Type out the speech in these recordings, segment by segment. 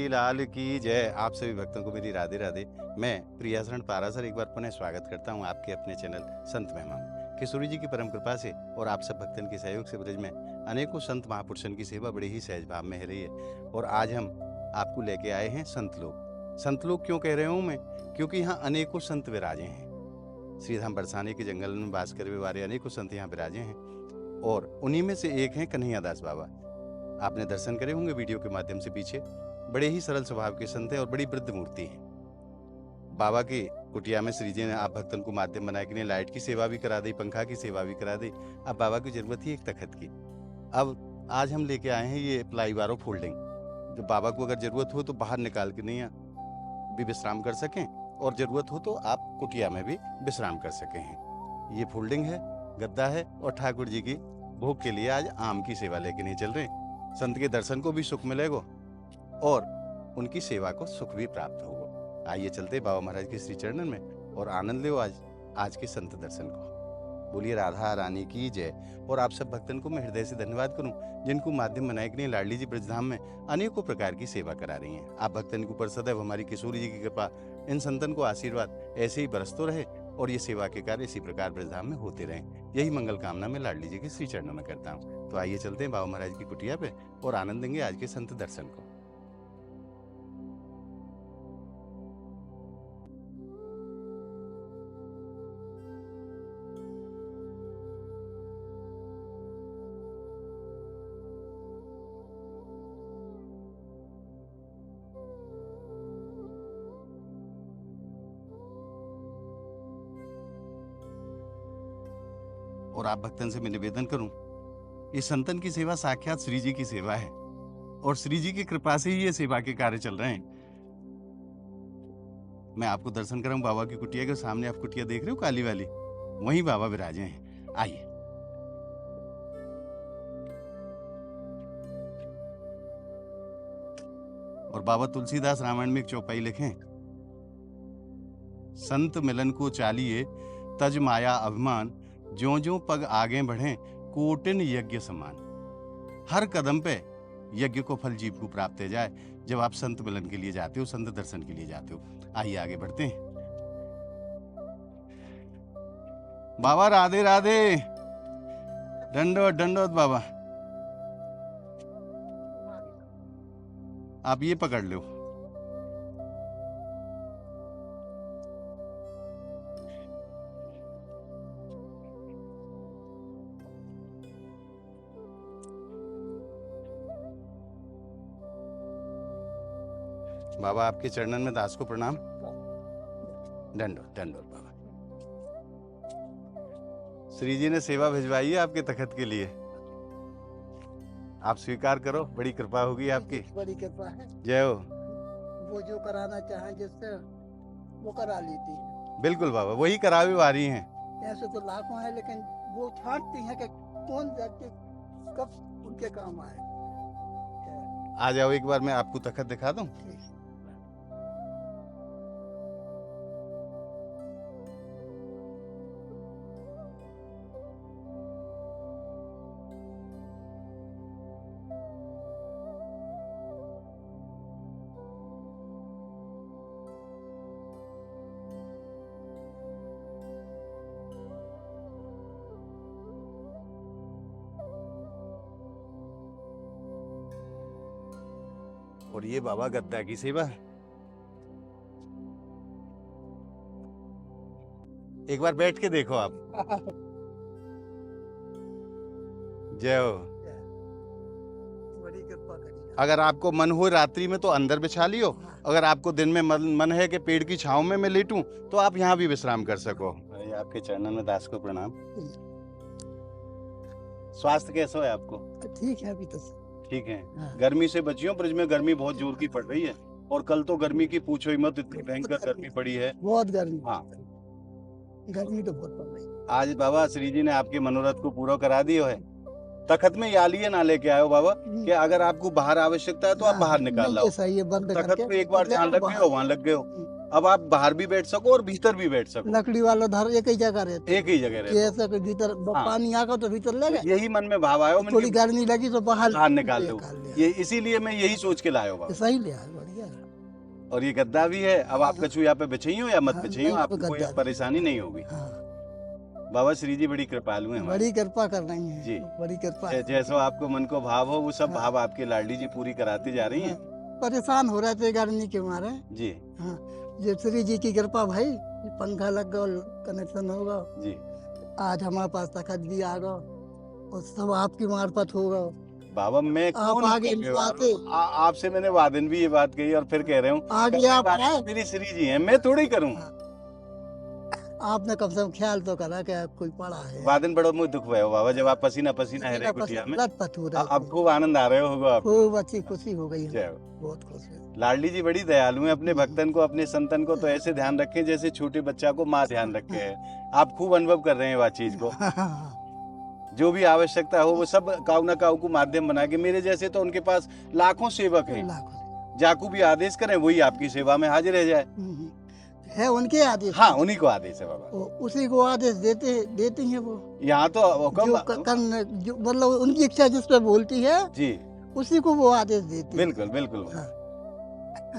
लाल की जय। आप सभी भक्तों को मेरी राधे राधे। मैं प्रियाशरण पारासर एक बार पुनः स्वागत करता हूं आपके अपने चैनल संत महिमा में। किशोरी जी की परम कृपा से और आप सब भक्तन के सहयोग से ब्रज में अनेकों संत महापुरुषों की सेवा बड़े ही सहज भाव में हो रही है। और आज हम आपको लेके आए हैं संत लोग। संत लोग क्यों कह रहे हूँ मैं? क्योंकि यहाँ अनेकों संत विराजे हैं। श्रीधाम बरसाने के जंगल में वास करने वाले अनेकों संत यहाँ विराजे हैं और उन्हीं में से एक हैं कन्हैया दास बाबा। आपने दर्शन करे होंगे वीडियो के माध्यम से पीछे। बड़े ही सरल स्वभाव के संत हैं और बड़ी वृद्ध मूर्ति है। बाबा की कुटिया में श्री जी ने आप भक्तन को माध्यम बनाए के लिए लाइट की सेवा भी करा दी, पंखा की सेवा भी करा दी। अब बाबा की जरूरत ही एक तखत की। अब आज हम लेके आए हैं ये प्लाई बारो फोल्डिंग, जो बाबा को अगर जरूरत हो तो बाहर निकाल के नहीं भी विश्राम कर सकें और जरूरत हो तो आप कुटिया में भी विश्राम कर सकें। ये फोल्डिंग है, गद्दा है और ठाकुर जी की भोग के लिए आज आम की सेवा लेके नहीं चल रहे। संत के दर्शन को भी सुख मिलेगा और उनकी सेवा को सुख भी प्राप्त होगा। आइए चलते बाबा महाराज के श्री चरणन में और आनंद लो आज के संत दर्शन को। बोलिए राधा रानी की जय। और आप सब भक्तन को मैं हृदय से धन्यवाद करूं जिनको माध्यम बनाए के लिए लाडली जी ब्रजधाम में अनेकों प्रकार की सेवा करा रही हैं। आप भक्तन के ऊपर सदैव हमारी किशोरी जी की कृपा, इन संतन को आशीर्वाद ऐसे ही बरसतो रहे और ये सेवा के कार्य इसी प्रकार ब्रजधाम में होते रहें। यही मंगल कामना मैं लाडली जी के श्री चरणों में करता हूँ। तो आइए चलते हैं बाबा महाराज की कुटिया पे और आनंद देंगे आज के संत दर्शन को। और आप भक्तन से मैं निवेदन करूं, ये संतन की सेवा साक्षात श्री जी की सेवा है और श्री जी की कृपा से ही ये सेवा के कार्य चल रहे हैं। मैं आपको दर्शन कराऊं बाबा की कुटिया के सामने। आप कुटिया देख रहे हो काली वाली, वहीं बाबा विराजे हैं। आइए। और बाबा तुलसीदास रामायण में एक चौपाई लिखे, संत मिलन को चालिए तज माया अभिमान, ज्यों ज्यों पग आगे बढ़े कोटिन यज्ञ समान। हर कदम पे यज्ञ को फल जीव को प्राप्त हो जाए जब आप संत मिलन के लिए जाते हो, संत दर्शन के लिए जाते हो। आइए आगे बढ़ते हैं। बाबा राधे राधे। दंडोत दंडोत बाबा। आप ये पकड़ लो। बाबा आपके चरणन में दास को प्रणाम। दंडोत दंडोत बाबा। श्री जी ने सेवा भिजवाई है आपके तखत के लिए, आप स्वीकार करो। बड़ी कृपा होगी आपकी। बड़ी कृपा है। जय हो। वो जो कराना चाहे जिससे वो करा लेती है। बिल्कुल बाबा, वही करावे वारी हैं। ऐसे तो लाखों है लेकिन वो छांटती हैं कि कौन जाके कब उनके काम आए। आ जाओ एक बार मैं आपको तखत दिखा दूं। और ये बाबा गद्दा की सेवा है। एक बार बैठ के देखो आप। जय हो। बड़ी कृपा करी। अगर आपको मन हो रात्रि में तो अंदर बिछा लियो, अगर आपको दिन में मन है कि पेड़ की छांव में मैं लेटूं तो आप यहाँ भी विश्राम कर सको। आपके चरणन में दास को प्रणाम। स्वास्थ्य कैसा है आपको? ठीक है अभी तो। ठीक है। हाँ। गर्मी से बचियो, ब्रज में गर्मी बहुत जोर की पड़ रही है और कल तो गर्मी की पूछो ही मत, इतनी भयंकर गर्मी पड़ी है। बहुत गर्मी। हाँ, गर्मी तो बहुत पड़ रही है। आज बाबा श्री जी ने आपके मनोरथ को पूरा करा दिया है। तखत में यालिए ना लेके आयो बाबा कि अगर आपको बाहर आवश्यकता है तो आप बाहर निकाल लाओ। सही है, बंद तखत पे एक बार ध्यान रख गए हो, वहां लग गए हो। अब आप बाहर भी बैठ सको और भीतर भी बैठ सको, लकड़ी वाला घर एक ही जगह रहते एक ही जगह रहते जैसे कि भीतर हाँ। पानी आगा तो भीतर ले हो। गए, यही मन में भाव आयो, थोड़ी गर्मी लगी तो बाहर बाहर निकाल दो, निकाल लिया। ये इसीलिए मैं यही सोच के लायो बाबा। सही लिया, बढ़िया। और ये गद्दा भी है। अब आप कछु यहाँ पे बिछाई हो या मत हाँ, बिछाई हो, नहीं, आपको कोई गद्दा परेशानी नहीं होगी। हाँ, बाबा श्री जी बड़ी कृपालु हैं हमारे। बड़ी कृपा कर रही है जी। बड़ी कृपा। जैसो आपको मन को भाव हो वो सब हाँ। भाव आपके लाडली जी पूरी कराती जा रही हैं। परेशान हो रहे थे गर्मी के मारे। जी हाँ, जो श्री जी की कृपा भाई, ये पंखा लग गया, कनेक्शन होगा, जी। आज हमारे पास तखत भी आ गया और सब आपकी मार्फत होगा। बाबा मैं आप कौन आगे नहीं आते। आपसे मैंने वादन भी ये बात कही और फिर कह रहे हूँ आगे आप आए, मेरी श्री जी हैं, मैं थोड़ी करूँ। आपने कम से कम ख्याल तो करा कि कोई पड़ा है। वादन बड़ो मुझे दुख हुआ हो बाबा, जब आप पसीना पसीना है रे कुटिया में। लथपथ हो रहे अब खूब आनंद आ रहे होगा आपको। खूब अच्छी खुशी हो गई, जय हो। बहुत खुश है। लाडली जी बड़ी दयालु हैं, अपने भक्तन को अपने संतन को तो ऐसे ध्यान रखे जैसे छोटे बच्चा को माँ ध्यान रखे है। आप खूब अनुभव कर रहे हैं वह चीज को। जो भी आवश्यकता हो वो सब काऊ ना काऊ को माध्यम बना के, मेरे जैसे तो उनके पास लाखों सेवक हैं, जाकू भी आदेश करें वही आपकी सेवा में हाजिर रह जाए। है उनके आदेश। हाँ, उन्हीं को आदेश है बाबा, उसी को आदेश देते हैं वो। यहाँ तो जो मतलब उनकी इच्छा जिस पर बोलती है जी, उसी को वो आदेश देते हैं। बिल्कुल बिल्कुल।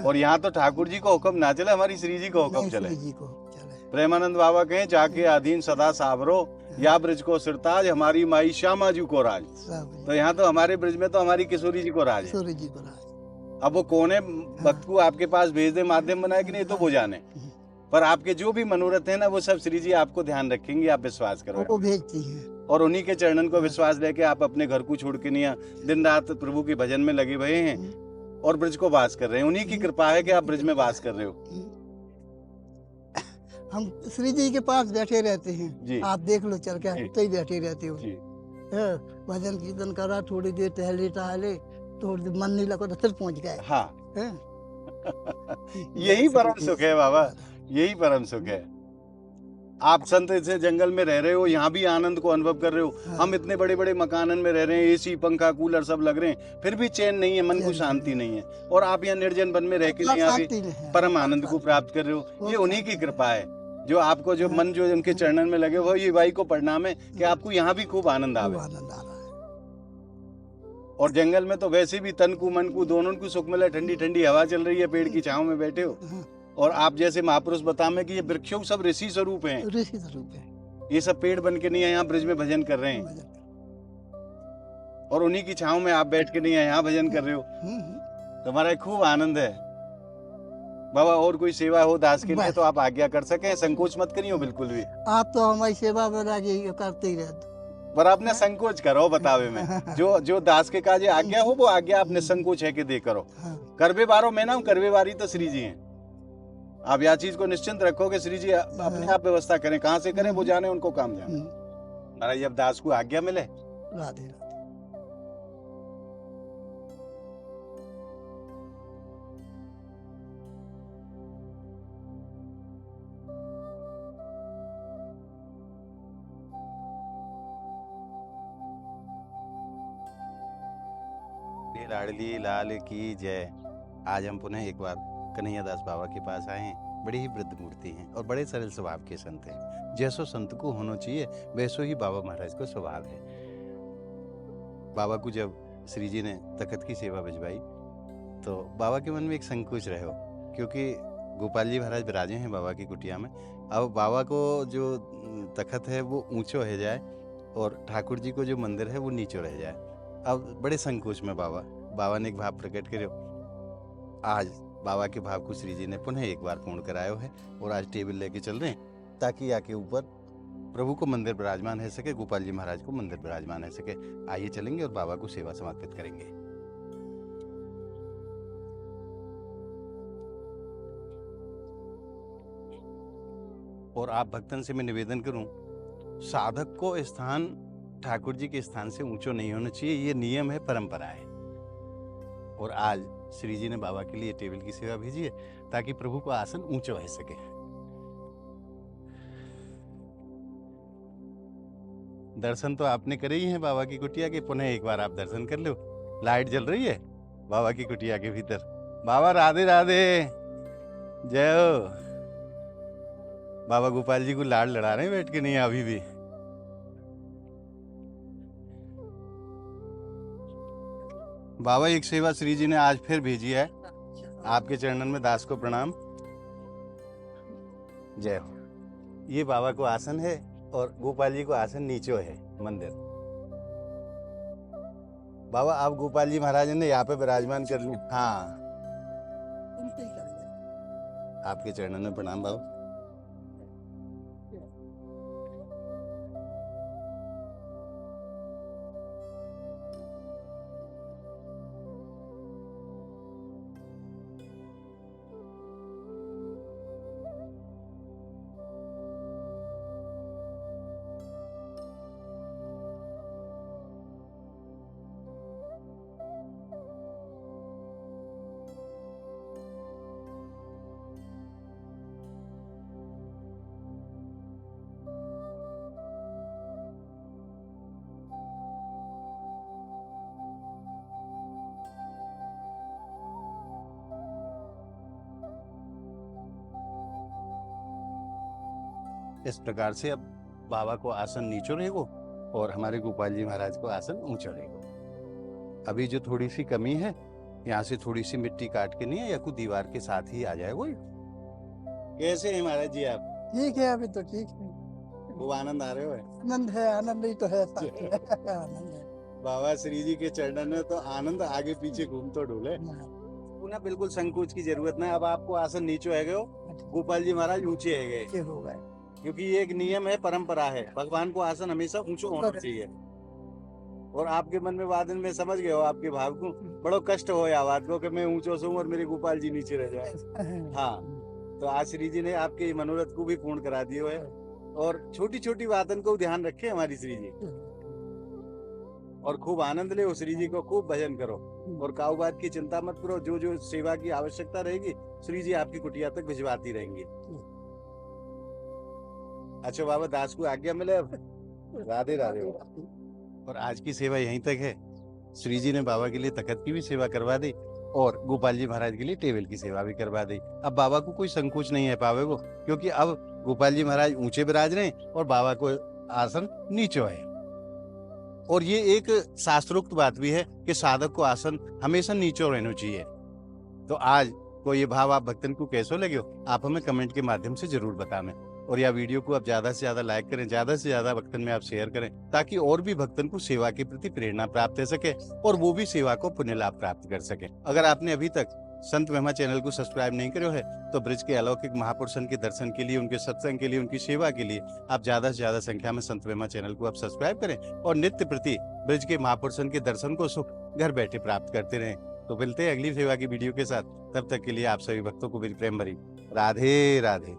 और यहाँ तो ठाकुर जी को हुक्म ना चले, हमारी श्री जी को हुक्म चले। जी को चले। प्रेमानंद बाबा कहें जाके अधीन सदा सावरो, या ब्रज को सिरताज हमारी माई श्यामा जी को राज। तो यहाँ तो हमारे ब्रज में तो हमारी किशोरी जी को राज है। किशोरी जी को राज। अब वो कौन है भक्त को आपके पास भेज दे माध्यम बनाए कि नहीं तो वो जाने, पर आपके जो भी मनोरथ है ना वो सब श्री जी आपको ध्यान रखेंगे, आप विश्वास करो। वो भेजती है और उन्हीं के चरणन को विश्वास लेके आप अपने घर को छोड़ के नहीं, दिन रात प्रभु के भजन में लगे हुए हैं और ब्रज को वास कर रहे हैं। उन्हीं की कृपा है कि आप ब्रज में वास कर रहे हो। हम श्री जी के पास बैठे रहते हैं जी। आप देख लो चल के, तो ही बैठे रहते हो जी। भजन कीर्तन करा, थोड़ी देर टहले थोड़ी देर मन नहीं लगा तो फिर पहुंच गए। हाँ। यही परम सुख है बाबा, यही परम सुख है। आप संत से जंगल में रह रहे हो, यहाँ भी आनंद को अनुभव कर रहे हो। हाँ। हम इतने बड़े बड़े मकानन में रह रहे हैं, एसी पंखा कूलर सब लग रहे हैं, फिर भी चैन नहीं है, मन को शांति नहीं है। और आप यहाँ निर्जन वन में रह के यहाँ भी परम आनंद को प्राप्त कर रहे हो। ये उन्हीं की कृपा है, जो आपको जो मन जो उनके चरणन में लगे वो ये भाई को प्रणाम है कि आपको यहाँ भी खूब आनंद आवे। आनंद आ रहा है। और जंगल में तो वैसे भी तन को मन को दोनों को सुख मिला, ठंडी ठंडी हवा चल रही है, पेड़ की छांव में बैठे हो। और आप जैसे महापुरुष बतामे कि ये वृक्षों सब ऋषि स्वरूप हैं, ऋषि स्वरूप है। ये सब पेड़ बन के नहीं है यहाँ ब्रिज में भजन कर रहे हैं, और उन्हीं की छांव में आप बैठ के नहीं है यहाँ भजन कर रहे हो। तुम्हारा खूब आनंद है बाबा। और कोई सेवा हो दास के लिए तो आप आज्ञा कर सके, संकोच मत करियो बिल्कुल भी। आप तो हमारी सेवा में करते ही रहते, पर आपने संकोच करो बतावे में। जो दास के काज आज्ञा हो वो आज्ञा आपने संकोच है कि दे करो। करवे बारो मैं ना हूँ, करवे बारी तो श्री जी हैं। आप यह चीज को निश्चिंत रखो कि श्री जी अपने आप व्यवस्था करें, कहाँ से करें वो जाने, उनको काम जाने। महाराज जब दास को आज्ञा मिले। राधे राधे। लाडली लाल की जय। आज हम पुनः एक बार कन्हैया दास बाबा के पास आए हैं। बड़ी ही वृद्ध मूर्ति हैं और बड़े सरल स्वभाव के संत हैं। जैसो संत को होना चाहिए वैसो ही बाबा महाराज को स्वभाव है। बाबा को जब श्री जी ने तखत की सेवा भिजवाई तो बाबा के मन में एक संकोच रहे हो, क्योंकि गोपाल जी महाराज विराजे हैं बाबा की कुटिया में। अब बाबा को जो तखत है वो ऊंचो रह जाए और ठाकुर जी को जो मंदिर है वो नीचो रह जाए। अब बड़े संकोच में बाबा ने एक भाव प्रकट करे। आज बाबा के भाव को श्री जी ने पुनः एक बार पूर्ण करायो है और आज टेबल लेके चल रहे हैं ताकि आके ऊपर प्रभु को मंदिर विराजमान रह सके, गोपाल जी महाराज को मंदिर विराजमान रह सके। आइए चलेंगे और बाबा को सेवा समर्पित करेंगे। और आप भक्तन से मैं निवेदन करूं, साधक को स्थान ठाकुर जी के स्थान से ऊंचो नहीं होना चाहिए, ये नियम है, परंपरा है। और आज श्री जी ने बाबा के लिए टेबल की सेवा भेजी है ताकि प्रभु को आसन ऊंचो रह सके। दर्शन तो आपने करे ही हैं बाबा की कुटिया के, पुनः एक बार आप दर्शन कर लो। लाइट जल रही है बाबा की कुटिया के भीतर। बाबा राधे राधे। जय हो। बाबा गोपाल जी को लाड लड़ा रहे हैं बैठ के, नहीं अभी भी। बाबा एक सेवा श्री जी ने आज फिर भेजी है, आपके चरणन में दास को प्रणाम। जय हो। ये बाबा को आसन है और गोपाल जी को आसन नीचो है मंदिर। बाबा आप गोपाल जी महाराज ने यहाँ पे विराजमान कर लूं। हाँ, उनसे ही करेंगे। आपके चरणन में प्रणाम बाबा। इस प्रकार से अब बाबा को आसन नीचो रहेगो और हमारे गोपाल जी महाराज को आसन ऊंचा रहेगो। अभी जो थोड़ी सी कमी है, यहाँ से थोड़ी सी मिट्टी काट के नहीं है या कुछ दीवार के साथ ही आ जाएगा। कैसे हैं महाराज जी आप? ठीक है, अभी तो ठीक है। खूब आनंद आ रहे हो? आनंद है, आनंद ही तो है साथ में। आनंद है। बाबा श्री जी के चरणन में तो आनंद आगे पीछे घूम तो डोले। पुनः बिल्कुल संकोच की जरूरत नहीं। अब आपको आसन नीचे है गयो, गोपाल जी महाराज ऊंचे है गए, ये हो गए। क्योंकि ये एक नियम है, परंपरा है। भगवान को आसन हमेशा ऊंचो होना चाहिए। और आपके मन में वादन में समझ गए हो, आपके भाव को बड़ो कष्ट हो या बात को कि मैं ऊंचो सो और मेरे गोपाल जी नीचे रह जाए। हाँ, तो आज श्री जी ने आपके मनोरथ को भी पूर्ण करा दियो है। और छोटी छोटी बातन को ध्यान रखे हमारी श्री जी, और खूब आनंद ले श्री जी को, खूब भजन करो और काऊ बात की चिंता मत करो। जो जो सेवा की आवश्यकता रहेगी श्री जी आपकी कुटिया तक भिजवाती रहेंगी। अच्छा बाबा, दास को आज्ञा मिले अब। राधे राधे। और आज की सेवा यहीं तक है। श्री जी ने बाबा के लिए तखत की भी सेवा करवा दी और गोपाल जी महाराज के लिए टेबल की सेवा भी करवा दी। अब बाबा को कोई संकोच नहीं है पावे को, क्योंकि अब गोपाल जी महाराज ऊंचे विराज रहे हैं और बाबा को आसन नीचे है। और ये एक शास्त्रोक्त बात भी है कि साधक को आसन हमेशा नीचे रहना चाहिए। तो आज को ये भाव आप भक्तन को कैसो लगे हो, आप हमें कमेंट के माध्यम से जरूर बताना। और यह वीडियो को आप ज्यादा से ज्यादा लाइक करें, ज्यादा से ज्यादा भक्तन में आप शेयर करें, ताकि और भी भक्तन को सेवा के प्रति प्रेरणा प्राप्त हो सके और वो भी सेवा को पुण्य लाभ प्राप्त कर सके। अगर आपने अभी तक संत महिमा चैनल को सब्सक्राइब नहीं करो है तो ब्रिज के अलौकिक महापुरुषन के दर्शन के लिए, उनके सत्संग के लिए, उनकी सेवा के लिए आप ज्यादा से ज्यादा संख्या में संत महिमा चैनल को आप सब्सक्राइब करें और नित्य प्रति ब्रिज के महापुरुषन के दर्शन को सुख घर बैठे प्राप्त करते रहें। तो मिलते हैं अगली सेवा की वीडियो के साथ। तब तक के लिए आप सभी भक्तों को मेरी प्रेम भरी राधे राधे।